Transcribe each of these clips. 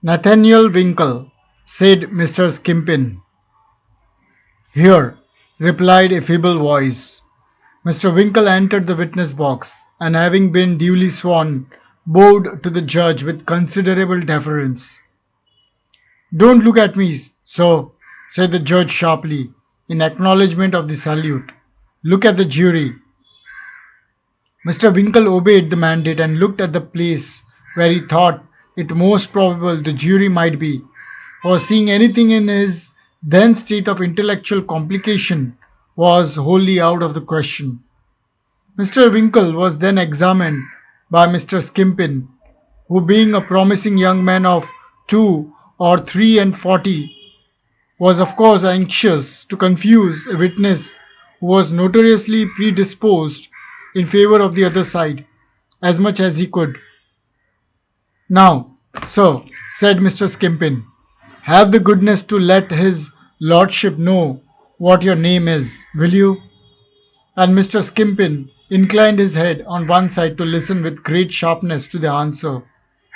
Nathaniel Winkle, said Mr. Skimpin. Here, replied a feeble voice. Mr. Winkle entered the witness box, and having been duly sworn, bowed to the judge with considerable deference. Don't look at me, sir, said the judge sharply, in acknowledgment of the salute. Look at the jury. Mr. Winkle obeyed the mandate and looked at the place where he thought it most probable the jury might be, for seeing anything in his then state of intellectual complication was wholly out of the question. Mr. Winkle was then examined by Mr. Skimpin, who being a promising young man of 2 or 3 and 40, was of course anxious to confuse a witness who was notoriously predisposed in favour of the other side, as much as he could. Now, sir, said Mr. Skimpin, have the goodness to let his lordship know what your name is, will you? And Mr. Skimpin inclined his head on one side to listen with great sharpness to the answer,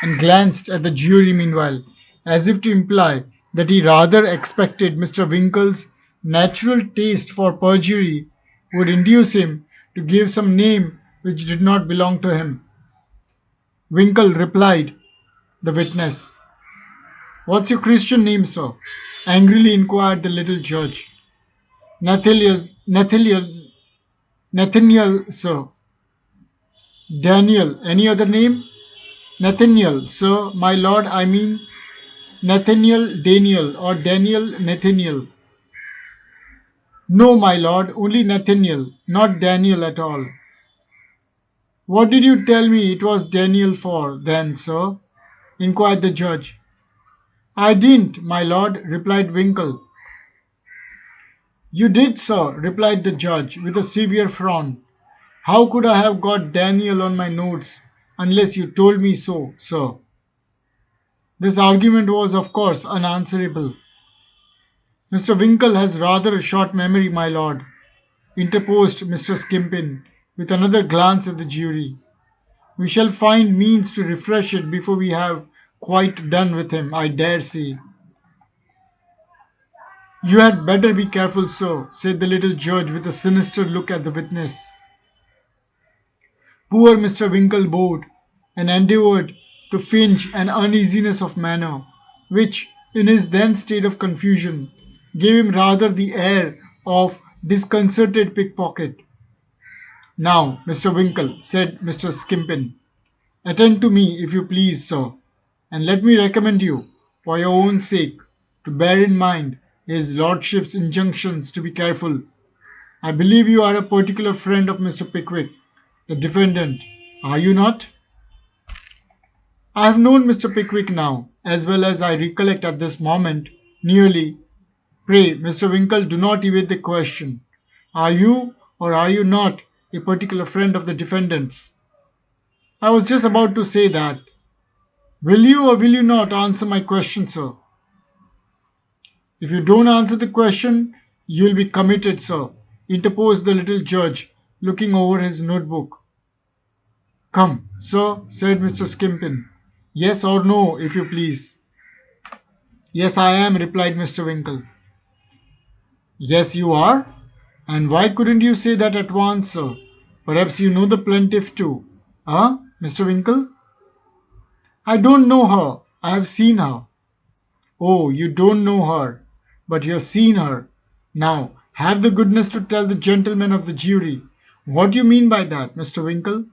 and glanced at the jury meanwhile, as if to imply that he rather expected Mr. Winkle's natural taste for perjury would induce him to give some name which did not belong to him. Winkle replied, the witness. What's your Christian name, sir? Angrily inquired the little judge. Nathaniel, sir. Daniel, any other name? Nathaniel, sir, my lord, I mean Nathaniel Daniel or Daniel Nathaniel. No, my lord, only Nathaniel, not Daniel at all. What did you tell me it was Daniel for, then, sir? Inquired the judge. I didn't, my lord, replied Winkle. You did, sir, replied the judge with a severe frown. How could I have got Daniel on my notes unless you told me so, sir? This argument was, of course, unanswerable. Mr. Winkle has rather a short memory, my lord, interposed Mr. Skimpin, with another glance at the jury. We shall find means to refresh it before we have quite done with him, I dare say. You had better be careful, sir, said the little judge with a sinister look at the witness. Poor Mr. Winkle bowed and endeavoured to feign an uneasiness of manner, which, in his then state of confusion, gave him rather the air of disconcerted pickpocket. Now, Mr. Winkle, said Mr. Skimpin, attend to me, if you please, sir, and let me recommend you, for your own sake, to bear in mind his lordship's injunctions to be careful. I believe you are a particular friend of Mr. Pickwick, the defendant, are you not? I have known Mr. Pickwick now, as well as I recollect at this moment, nearly. Pray, Mr. Winkle, do not evade the question. Are you, or are you not, a particular friend of the defendant's? I was just about to say that. Will you or will you not answer my question, sir? If you don't answer the question, you will be committed, sir, interposed the little judge, looking over his notebook. Come, sir, said Mr. Skimpin. Yes or no, if you please. Yes, I am, replied Mr. Winkle. Yes, you are? And why couldn't you say that at once, sir? Perhaps you know the plaintiff too. Huh, Mr. Winkle? I don't know her. I have seen her. Oh, you don't know her, but you have seen her. Now, have the goodness to tell the gentlemen of the jury what you mean by that, Mr. Winkle.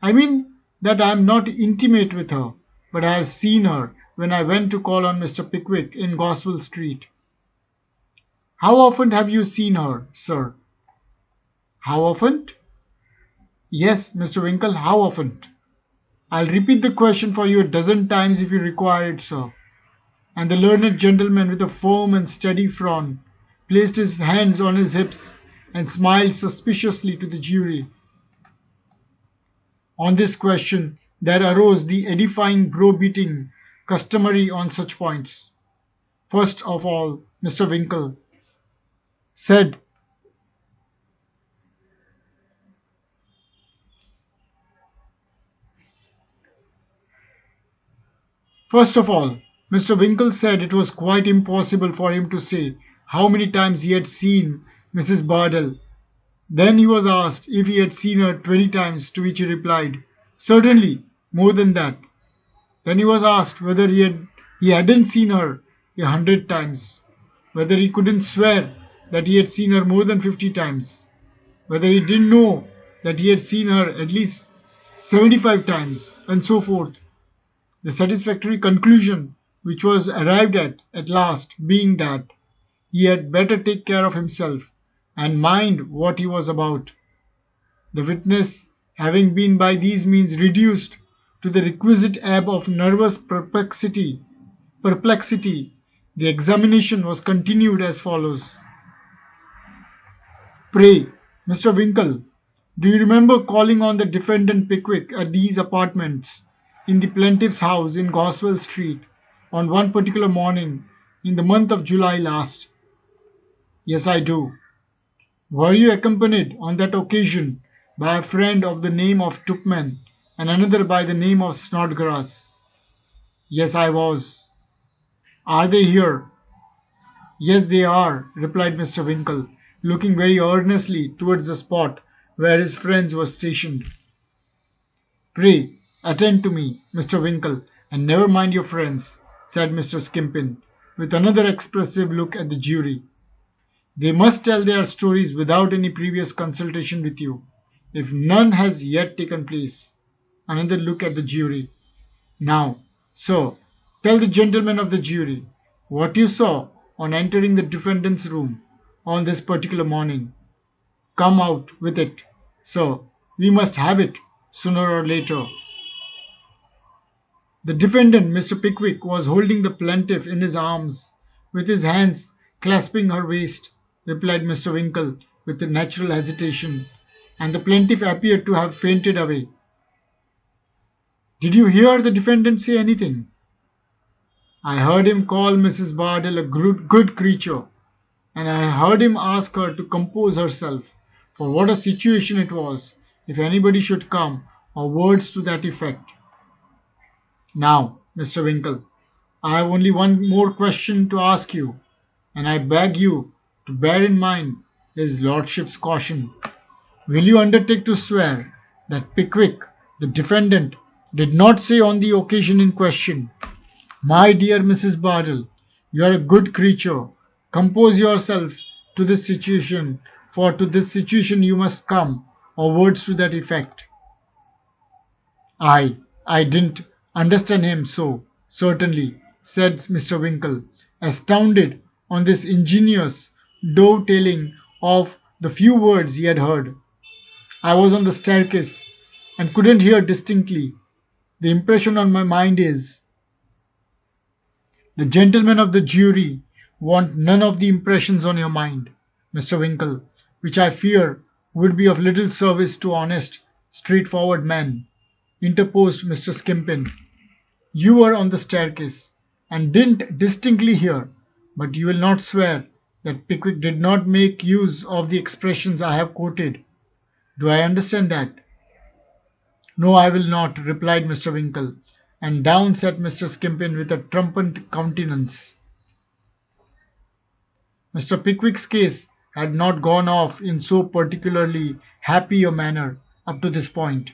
I mean that I am not intimate with her, but I have seen her when I went to call on Mr. Pickwick in Goswell Street. How often have you seen her, sir? How often? Yes, Mr. Winkle, how often? I'll repeat the question for you a dozen times if you require it, sir. And the learned gentleman, with a firm and steady frown, placed his hands on his hips and smiled suspiciously to the jury. On this question there arose the edifying brow-beating customary on such points. First of all, Mr. Winkle said, First of all, Mr. Winkle said it was quite impossible for him to say how many times he had seen Mrs. Bardell. Then he was asked if he had seen her 20 times, to which he replied, "Certainly, more than that." Then he was asked whether he hadn't seen her 100 times, whether he couldn't swear that he had seen her more than 50 times, whether he didn't know that he had seen her at least 75 times, and so forth. The satisfactory conclusion which was arrived at last being that he had better take care of himself and mind what he was about. The witness having been by these means reduced to the requisite ebb of nervous perplexity, the examination was continued as follows. Pray, Mr. Winkle, do you remember calling on the defendant Pickwick at these apartments in the plaintiff's house in Goswell Street on one particular morning in the month of July last? Yes, I do. Were you accompanied on that occasion by a friend of the name of Tupman and another by the name of Snodgrass? Yes, I was. Are they here? Yes, they are, replied Mr. Winkle, looking very earnestly towards the spot where his friends were stationed. Pray, attend to me, Mr. Winkle, and never mind your friends, said Mr. Skimpin, with another expressive look at the jury. They must tell their stories without any previous consultation with you, if none has yet taken place. Another look at the jury. Now, sir, tell the gentlemen of the jury what you saw on entering the defendant's room on this particular morning. Come out with it, sir. We must have it sooner or later. The defendant, Mr. Pickwick, was holding the plaintiff in his arms, with his hands clasping her waist, replied Mr. Winkle with a natural hesitation, and the plaintiff appeared to have fainted away. Did you hear the defendant say anything? I heard him call Mrs. Bardell a good creature, and I heard him ask her to compose herself, for what a situation it was, if anybody should come, or words to that effect. Now, Mr. Winkle, I have only one more question to ask you, and I beg you to bear in mind his lordship's caution. Will you undertake to swear that Pickwick, the defendant, did not say on the occasion in question, "My dear Mrs. Bardell, you are a good creature. Compose yourself to this situation, for to this situation you must come," or words to that effect? I didn't understand him so, certainly, said Mr. Winkle, astounded on this ingenious dovetailing of the few words he had heard. I was on the staircase and couldn't hear distinctly. The impression on my mind is. The gentlemen of the jury want none of the impressions on your mind, Mr. Winkle, which I fear would be of little service to honest, straightforward men, interposed Mr. Skimpin. You were on the staircase and didn't distinctly hear, but you will not swear that Pickwick did not make use of the expressions I have quoted. Do I understand that? No, I will not, replied Mr. Winkle, and down sat Mr. Skimpin with a triumphant countenance. Mr. Pickwick's case had not gone off in so particularly happy a manner up to this point,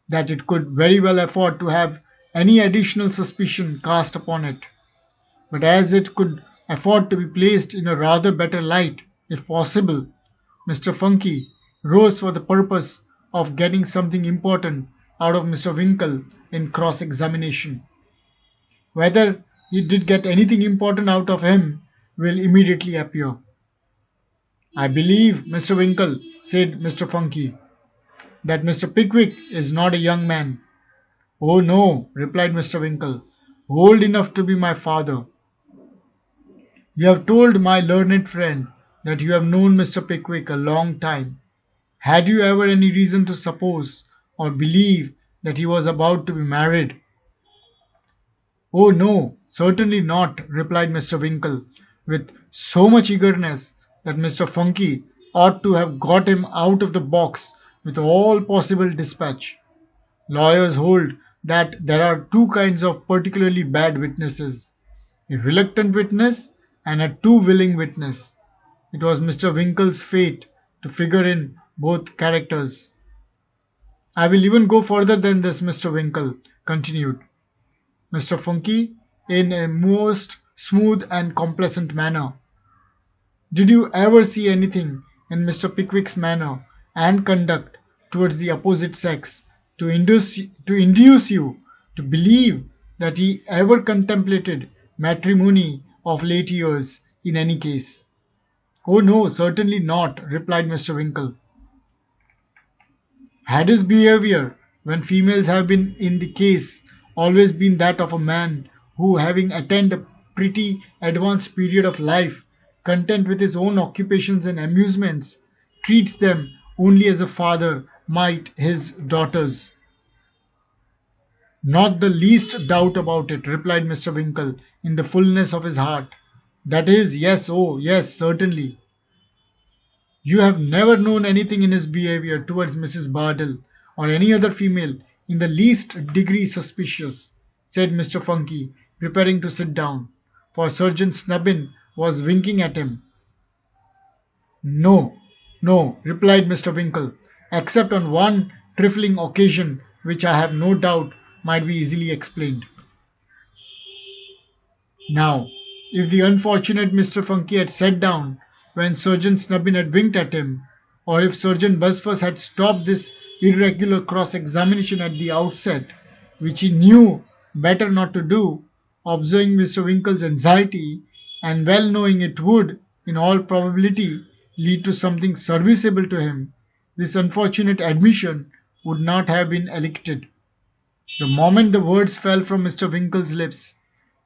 that it could very well afford to have any additional suspicion cast upon it. But as it could afford to be placed in a rather better light, if possible, Mr. Funky rose for the purpose of getting something important out of Mr. Winkle in cross-examination. Whether he did get anything important out of him will immediately appear. I believe, Mr. Winkle, said Mr. Funky, that Mr. Pickwick is not a young man. Oh no, replied Mr. Winkle, old enough to be my father. You have told my learned friend that you have known Mr. Pickwick a long time. Had you ever any reason to suppose or believe that he was about to be married? Oh no, certainly not, replied Mr. Winkle, with so much eagerness that Mr. Funky ought to have got him out of the box with all possible dispatch. Lawyers hold that there are two kinds of particularly bad witnesses, a reluctant witness and a too willing witness. It was Mr. Winkle's fate to figure in both characters. I will even go further than this, Mr. Winkle continued Mr. Funky in a most smooth and complacent manner. Did you ever see anything in Mr. Pickwick's manner and conduct towards the opposite sex to induce you to believe that he ever contemplated matrimony of late years in any case? Oh no, certainly not, replied Mr. Winkle. Had his behavior, when females have been in the case, always been that of a man who, having attained a pretty advanced period of life, content with his own occupations and amusements, treats them only as a father might his daughters? Not the least doubt about it, replied Mr. Winkle in the fullness of his heart. That is, yes, oh, yes, certainly. You have never known anything in his behavior towards Mrs. Bardell or any other female in the least degree suspicious, said Mr. Funky, preparing to sit down, for Sergeant Snubbin was winking at him. No, no, replied Mr. Winkle, except on one trifling occasion which I have no doubt might be easily explained. Now, if the unfortunate Mr. Funky had sat down when Sergeant Snubbin had winked at him, or if Sergeant Buzfuz had stopped this irregular cross-examination at the outset, which he knew better not to do, observing Mr. Winkle's anxiety, and well knowing it would, in all probability, lead to something serviceable to him, this unfortunate admission would not have been elicited. The moment the words fell from Mr. Winkle's lips,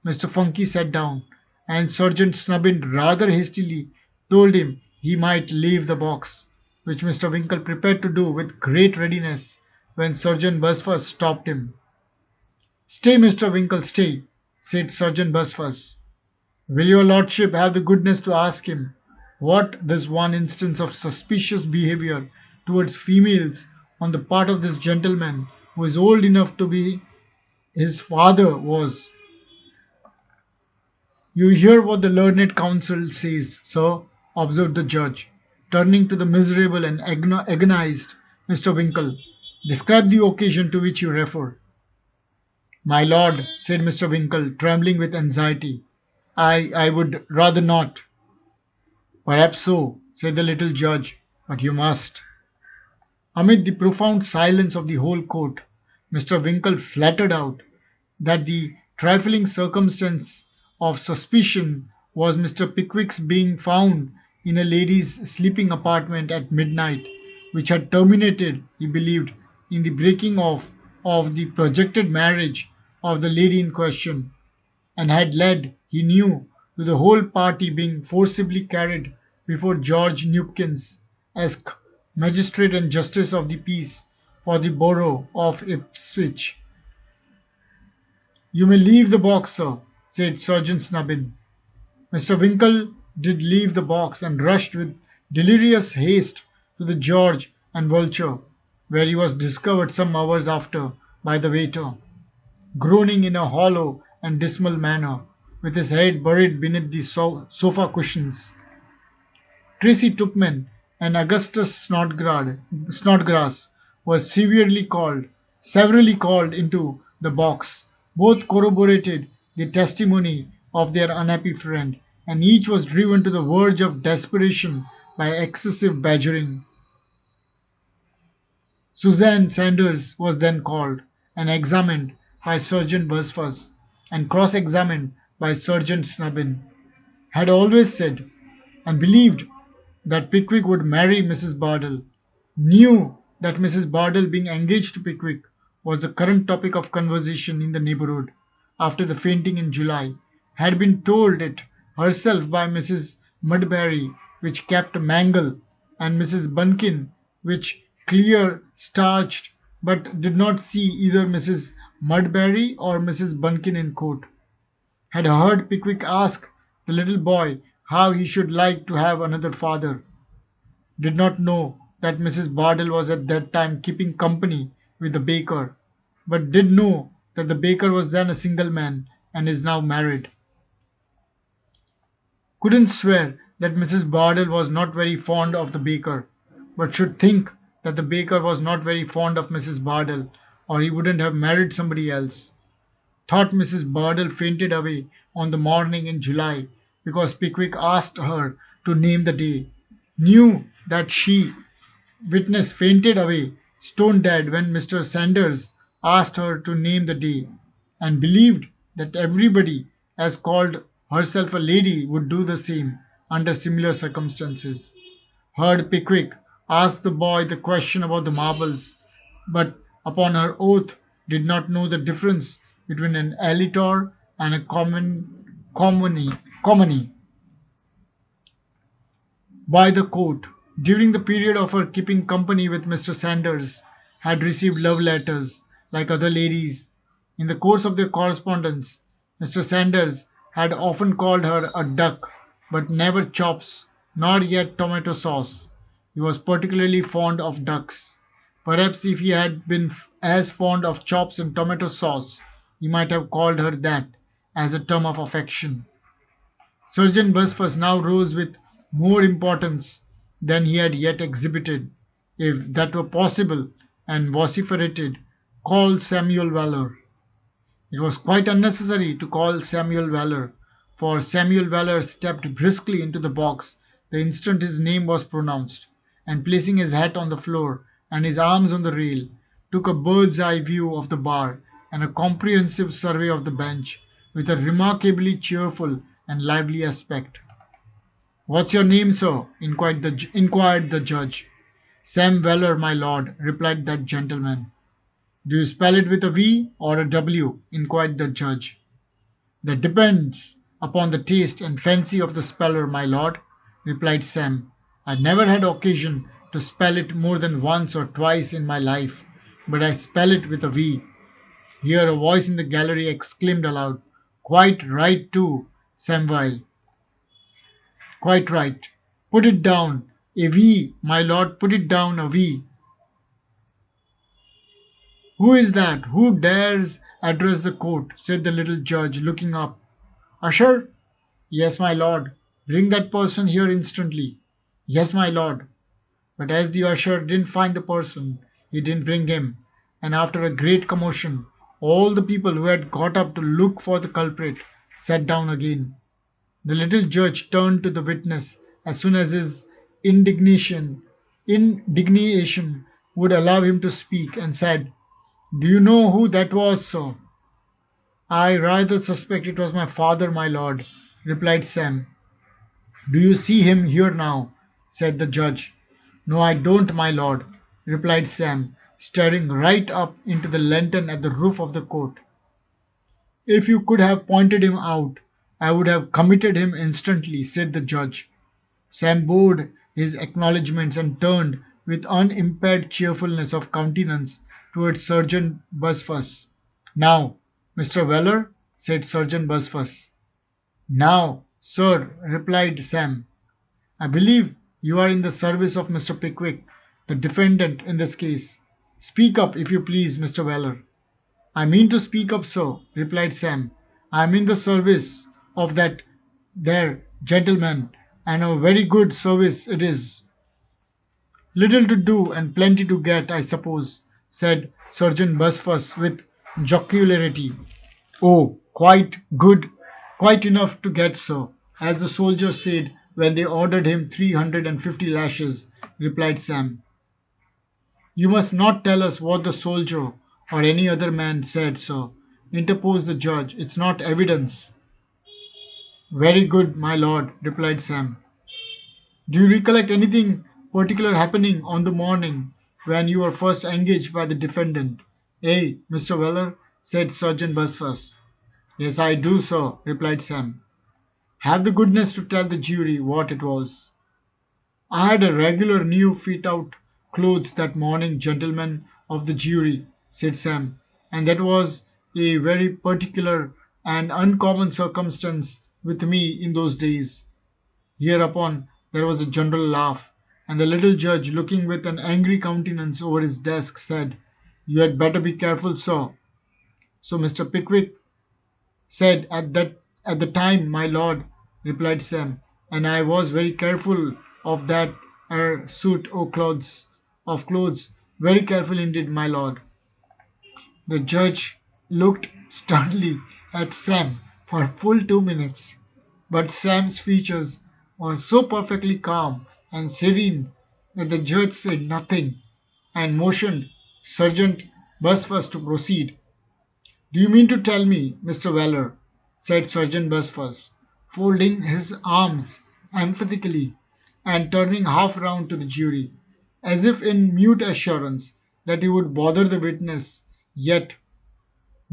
Mr. Funky sat down, and Sergeant Snubbin rather hastily told him he might leave the box, which Mr. Winkle prepared to do with great readiness when Sergeant Buzfuz stopped him. Stay, Mr. Winkle, stay, said Sergeant Buzfuz. Will your lordship have the goodness to ask him what this one instance of suspicious behaviour towards females on the part of this gentleman who is old enough to be his father was? You hear what the learned counsel says, sir, observed the judge, turning to the miserable and agonized Mr. Winkle. Describe the occasion to which you refer. My lord, said Mr. Winkle, trembling with anxiety, I would rather not. Perhaps so, said the little judge, but you must. Amid the profound silence of the whole court, Mr. Winkle flattered out that the trifling circumstance of suspicion was Mr. Pickwick's being found in a lady's sleeping apartment at midnight, which had terminated, he believed, in the breaking off of the projected marriage of the lady in question, and had led, he knew, to the whole party being forcibly carried before George Newkins, Esq., Magistrate and Justice of the Peace for the Borough of Ipswich. You may leave the box, sir, said Sergeant Snubbin. Mr. Winkle did leave the box and rushed with delirious haste to the George and Vulture, where he was discovered some hours after by the waiter, groaning in a hollow and dismal manner, with his head buried beneath the sofa cushions. Tracy Tupman and Augustus Snodgrass were severally called into the box. Both corroborated the testimony of their unhappy friend, and each was driven to the verge of desperation by excessive badgering. Susan Sanders was then called and examined by Sergeant Buzfuz and cross-examined by Sergeant Snubbin. Had always said and believed that Pickwick would marry Mrs. Bardell, knew that Mrs. Bardell, being engaged to Pickwick, was the current topic of conversation in the neighbourhood after the fainting in July, had been told it herself by Mrs. Mudberry, which kept Mangle, and Mrs. Bunkin, which clear starched, but did not see either Mrs. Mudberry or Mrs. Bunkin in court. Had heard Pickwick ask the little boy how he should like to have another father. Did not know that Mrs. Bardell was at that time keeping company with the baker. but did know that the baker was then a single man and is now married. Couldn't swear that Mrs. Bardell was not very fond of the baker, but should think that the baker was not very fond of Mrs. Bardell, or he wouldn't have married somebody else. Thought Mrs. Bardell fainted away on the morning in July because Pickwick asked her to name the day. Knew that she, witness, fainted away stone dead when Mr. Sanders asked her to name the day, and believed that everybody as called herself a lady would do the same under similar circumstances. Heard Pickwick ask the boy the question about the marbles, but upon her oath did not know the difference between an alitor and a commony by the court. During the period of her keeping company with Mr. Sanders, had received love letters like other ladies. In the course of their correspondence, Mr. Sanders had often called her a duck, but never chops, nor yet tomato sauce. He was particularly fond of ducks. Perhaps if he had been as fond of chops and tomato sauce, he might have called her that as a term of affection. Sergeant Buzfuz now rose with more importance than he had yet exhibited, if that were possible, and vociferated, "Call Samuel Weller." It was quite unnecessary to call Samuel Weller, for Samuel Weller stepped briskly into the box the instant his name was pronounced, and placing his hat on the floor and his arms on the rail, took a bird's eye view of the bar and a comprehensive survey of the bench, with a remarkably cheerful and lively aspect. "What's your name, sir?" inquired the judge. "Sam Weller, my lord," replied that gentleman. "Do you spell it with a V or a W?" inquired the judge. "That depends upon the taste and fancy of the speller, my lord," replied Sam. "I never had occasion to spell it more than once or twice in my life, but I spell it with a V." Here a voice in the gallery exclaimed aloud, "Quite right too, Samwile. Quite right. Put it down. A V, my lord, put it down a V." "Who is that? Who dares address the court?" said the little judge, looking up. "Usher?" "Yes, my lord." "Bring that person here instantly." "Yes, my lord." But as the usher didn't find the person, he didn't bring him, and after a great commotion, all the people who had got up to look for the culprit sat down again. The little judge turned to the witness as soon as his indignation would allow him to speak, and said, "Do you know who that was, sir?" "I rather suspect it was my father, my lord," replied Sam. "Do you see him here now?" said the judge. "No, I don't, my lord," replied Sam, staring right up into the lantern at the roof of the court. "If you could have pointed him out, I would have committed him instantly," said the judge. Sam bowed his acknowledgments and turned with unimpaired cheerfulness of countenance towards Sergeant Buzfuz. "Now, Mr. Weller," said Sergeant Buzfuz. "Now, sir," replied Sam. "I believe you are in the service of Mr. Pickwick, the defendant in this case. Speak up, if you please, Mr. Weller." "I mean to speak up, sir," replied Sam. "I am in the service of that there gentleman, and a very good service it is." "Little to do and plenty to get, I suppose," said Sergeant Buzfuz with jocularity. "Oh, quite good, quite enough to get, sir, as the soldiers said when they ordered him 350 lashes," replied Sam. "You must not tell us what the soldier or any other man said, sir," interposed the judge. "It's not evidence." "Very good, my lord," replied Sam. "Do you recollect anything particular happening on the morning when you were first engaged by the defendant?" "Eh, Mr. Weller?" said Sergeant Buzfuz. "Yes, I do, sir," replied Sam. "Have the goodness to tell the jury what it was." "I had a regular new fit-out clothes that morning, gentlemen of the jury," said Sam, "and that was a very particular and uncommon circumstance with me in those days." Hereupon there was a general laugh, and the little judge, looking with an angry countenance over his desk, said, You had better be careful, sir. So Mr. Pickwick said at the time, my lord, replied Sam, and I was very careful of that suit of clothes, very careful indeed, my lord. The judge looked sternly at Sam for a full 2 minutes, but Sam's features were so perfectly calm and serene that the judge said nothing and motioned Sergeant Busfus to proceed. "Do you mean to tell me, Mr. Weller," said Sergeant Busfus, folding his arms emphatically and turning half round to the jury, as if in mute assurance that he would bother the witness yet,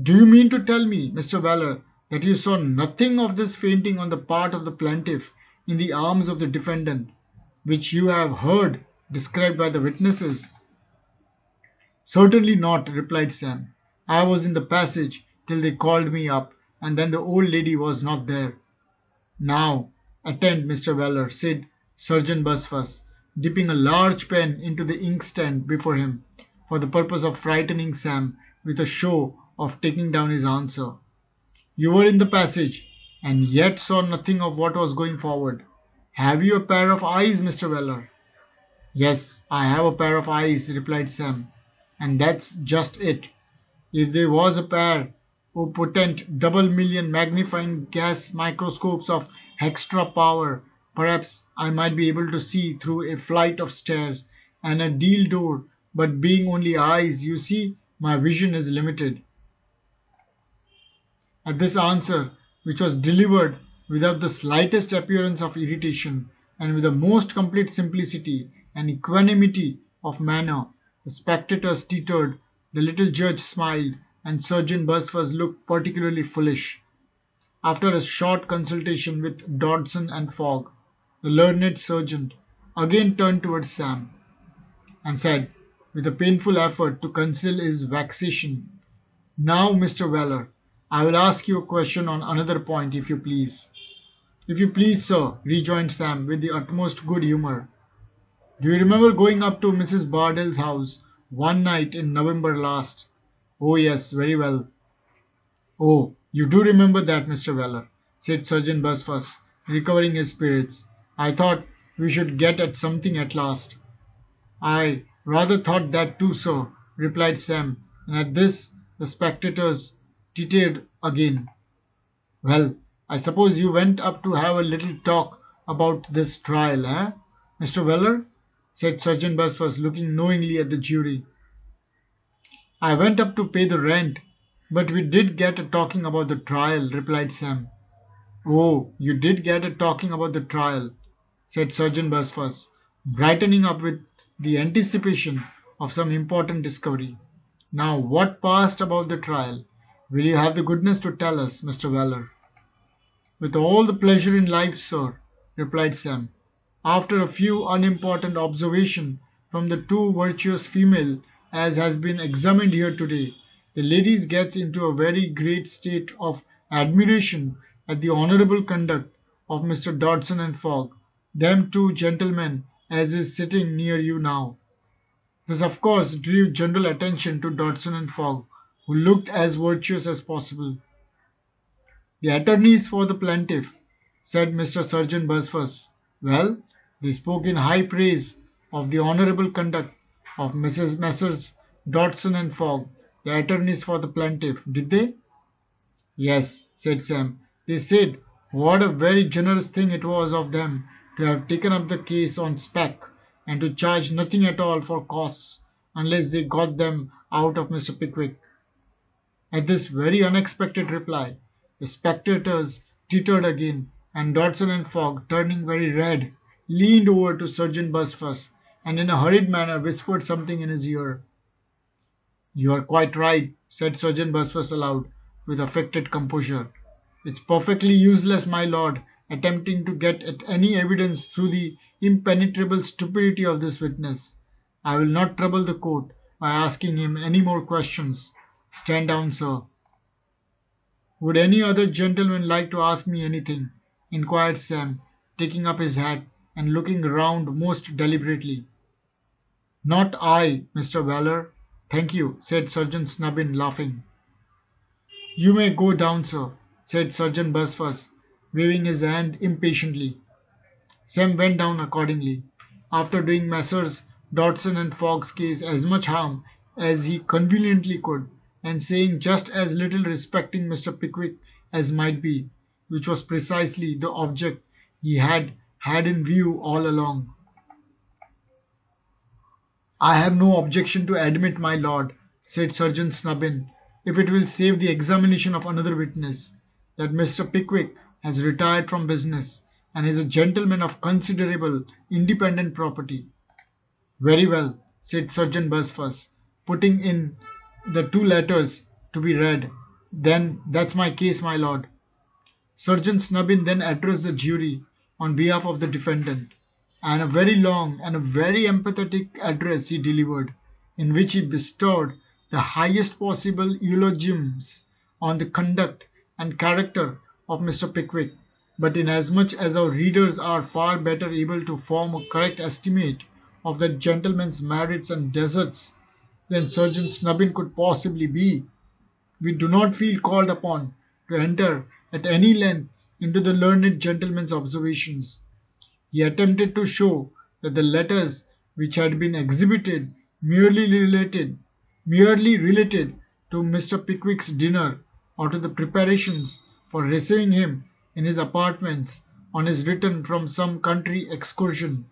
"do you mean to tell me, Mr. Weller, that you saw nothing of this fainting on the part of the plaintiff in the arms of the defendant, which you have heard described by the witnesses?" "Certainly not," replied Sam. "I was in the passage till they called me up, and then the old lady was not there." "Now, attend, Mr. Weller," said Sergeant Busfus, dipping a large pen into the inkstand before him, for the purpose of frightening Sam with a show of taking down his answer. "You were in the passage, and yet saw nothing of what was going forward. Have you a pair of eyes, Mr. Weller?" "Yes, I have a pair of eyes," replied Sam, "and that's just it. If there was a pair of potent double-million magnifying gas microscopes of extra power, perhaps I might be able to see through a flight of stairs and a deal door, but being only eyes, you see, my vision is limited." At this answer, which was delivered without the slightest appearance of irritation, and with the most complete simplicity and equanimity of manner, the spectators tittered, the little judge smiled, and Sergeant Buzfuz looked particularly foolish. After a short consultation with Dodson and Fogg, the learned sergeant again turned towards Sam, and said, with a painful effort to conceal his vexation, "Now, Mr. Weller, I will ask you a question on another point, if you please." "If you please, sir," rejoined Sam with the utmost good humour. "Do you remember going up to Mrs. Bardell's house one night in November last?" "Oh, yes, very well." "Oh, you do remember that, Mr. Weller," said Sergeant Buzfuz, recovering his spirits. "I thought we should get at something at last." "I rather thought that too, sir," replied Sam, and at this the spectators tittered again. "Well, I suppose you went up to have a little talk about this trial, eh, Mr. Weller?" said Sergeant Buzfuz, looking knowingly at the jury. "I went up to pay the rent, but we did get a talking about the trial," replied Sam. "Oh, you did get a talking about the trial," said Sergeant Buzfuz, brightening up with the anticipation of some important discovery. "Now, what passed about the trial? Will you have the goodness to tell us, Mr. Weller?" "With all the pleasure in life, sir," replied Sam. "After a few unimportant observations from the two virtuous female as has been examined here today, the ladies gets into a very great state of admiration at the honourable conduct of Mr. Dodson and Fogg, them two gentlemen as is sitting near you now." This of course drew general attention to Dodson and Fogg, who looked as virtuous as possible. "The attorneys for the plaintiff," said Mr. Sergeant Buzfuz. "Well, they spoke in high praise of the honourable conduct of Messrs. Dodson and Fogg, the attorneys for the plaintiff, did they?" "Yes," said Sam. "They said what a very generous thing it was of them to have taken up the case on spec, and to charge nothing at all for costs unless they got them out of Mr. Pickwick." At this very unexpected reply, the spectators tittered again, and Dodson and Fogg, turning very red, leaned over to Sergeant Buzfuz, and in a hurried manner whispered something in his ear. "You are quite right," said Sergeant Buzfuz aloud, with affected composure. "It's perfectly useless, my lord, attempting to get at any evidence through the impenetrable stupidity of this witness. I will not trouble the court by asking him any more questions. Stand down, sir." "Would any other gentleman like to ask me anything?" inquired Sam, taking up his hat and looking round most deliberately. "Not I, Mr. Weller. "Thank you," said Sergeant Snubbin, laughing. "You may go down, sir," said Sergeant Buzfuz, waving his hand impatiently. Sam went down accordingly, after doing Messrs. Dodson and Fogg's case as much harm as he conveniently could, and saying just as little respecting Mr. Pickwick as might be, which was precisely the object he had had in view all along. "I have no objection to admit, my lord," said Sergeant Snubbin, "if it will save the examination of another witness, that Mr. Pickwick has retired from business, and is a gentleman of considerable independent property." "Very well," said Sergeant Buzfuz, putting in the two letters to be read. "Then that's my case, my lord." Sergeant Snubbin then addressed the jury on behalf of the defendant, and a very long and a very emphatic address he delivered, in which he bestowed the highest possible eulogiums on the conduct and character of Mr. Pickwick. But inasmuch as our readers are far better able to form a correct estimate of that gentleman's merits and deserts than Sergeant Snubbin could possibly be, we do not feel called upon to enter at any length into the learned gentleman's observations. He attempted to show that the letters which had been exhibited merely related to Mr. Pickwick's dinner, or to the preparations for receiving him in his apartments on his return from some country excursions.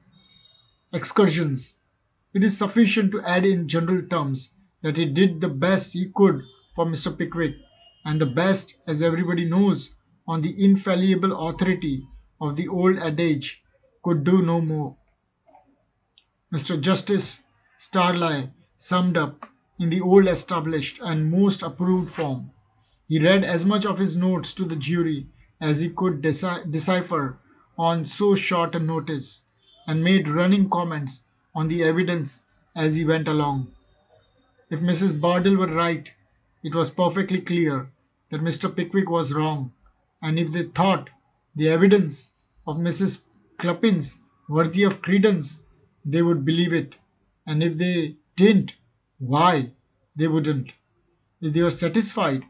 It is sufficient to add in general terms that he did the best he could for Mr. Pickwick, and the best, as everybody knows, on the infallible authority of the old adage, could do no more. Mr. Justice Starley summed up in the old established and most approved form. He read as much of his notes to the jury as he could decipher on so short a notice, and made running comments on the evidence as he went along. If Mrs. Bardell were right, it was perfectly clear that Mr. Pickwick was wrong, and if they thought the evidence of Mrs. Cluppins worthy of credence, they would believe it, and if they didn't, why, they wouldn't. If they were satisfied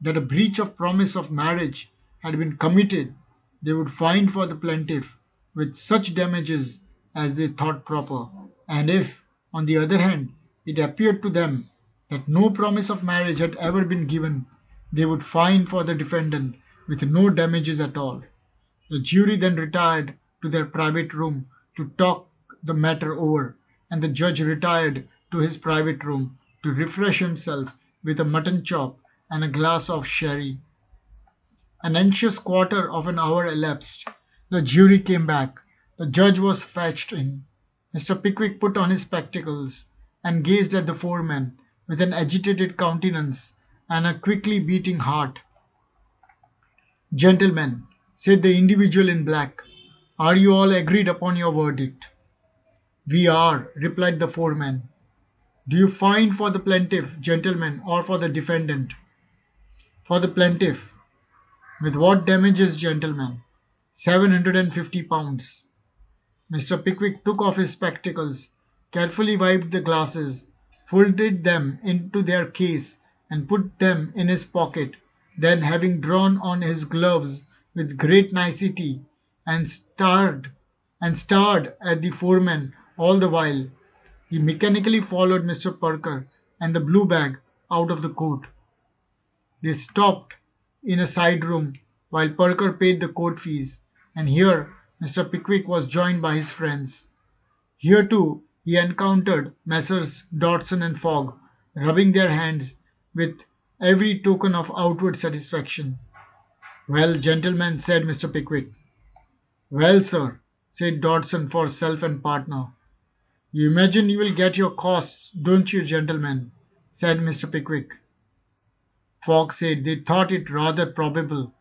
that a breach of promise of marriage had been committed, they would find for the plaintiff with such damages as they thought proper, and if, on the other hand, it appeared to them that no promise of marriage had ever been given, they would find for the defendant with no damages at all. The jury then retired to their private room to talk the matter over, and the judge retired to his private room to refresh himself with a mutton chop and a glass of sherry. An anxious quarter of an hour elapsed. The jury came back. The judge was fetched in. Mr. Pickwick put on his spectacles and gazed at the four men with an agitated countenance and a quickly beating heart. "Gentlemen," said the individual in black, "are you all agreed upon your verdict?" "We are," replied the four men. "Do you find for the plaintiff, gentlemen, or for the defendant?" "For the plaintiff." "With what damages, gentlemen?" £750. Mr. Pickwick took off his spectacles, carefully wiped the glasses, folded them into their case, and put them in his pocket. Then, having drawn on his gloves with great nicety, and stared at the four men all the while, he mechanically followed Mr. Parker and the blue bag out of the court. They stopped in a side room while Parker paid the court fees, and here Mr. Pickwick was joined by his friends. Here too he encountered Messrs. Dodson and Fogg, rubbing their hands with every token of outward satisfaction. "Well, gentlemen," said Mr. Pickwick. "Well, sir," said Dodson for self and partner. "You imagine you will get your costs, don't you, gentlemen?" said Mr. Pickwick. Fogg said they thought it rather probable.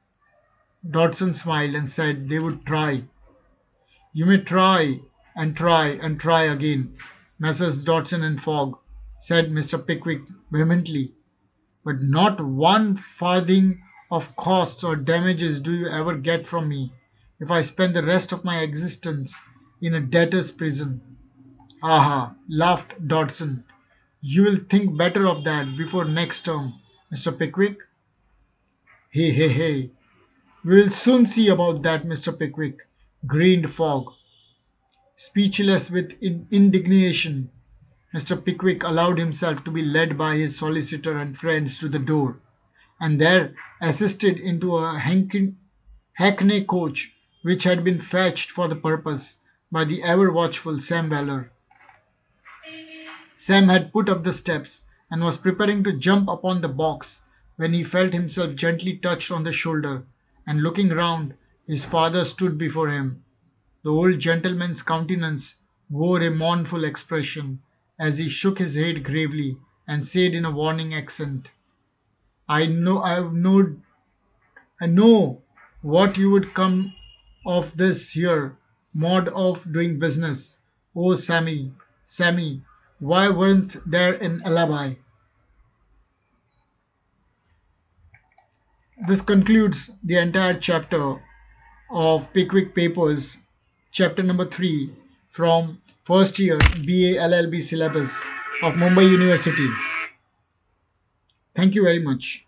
Dodson smiled and said they would try. "You may try and try and try again, Messrs. Dodson and Fogg," said Mr. Pickwick vehemently, "but not one farthing of costs or damages do you ever get from me if I spend the rest of my existence in a debtor's prison." "Aha!" laughed Dodson. You will think better of that before next term, Mr. Pickwick. Hey, hey, hey. We will soon see about that, Mr. Pickwick, grinned Fogg. Speechless with indignation, Mr. Pickwick allowed himself to be led by his solicitor and friends to the door, and there assisted into a hackney coach which had been fetched for the purpose by the ever watchful Sam Weller. Sam had put up the steps and was preparing to jump upon the box when he felt himself gently touched on the shoulder, and looking round, his father stood before him. The old gentleman's countenance wore a mournful expression as he shook his head gravely and said in a warning accent, I know what you would come of this here mode of doing business. Oh, Sammy, Sammy, why weren't there an alibi? This concludes the entire chapter of Pickwick Papers, chapter number 3 from first year BA LLB syllabus of Mumbai University. Thank you very much.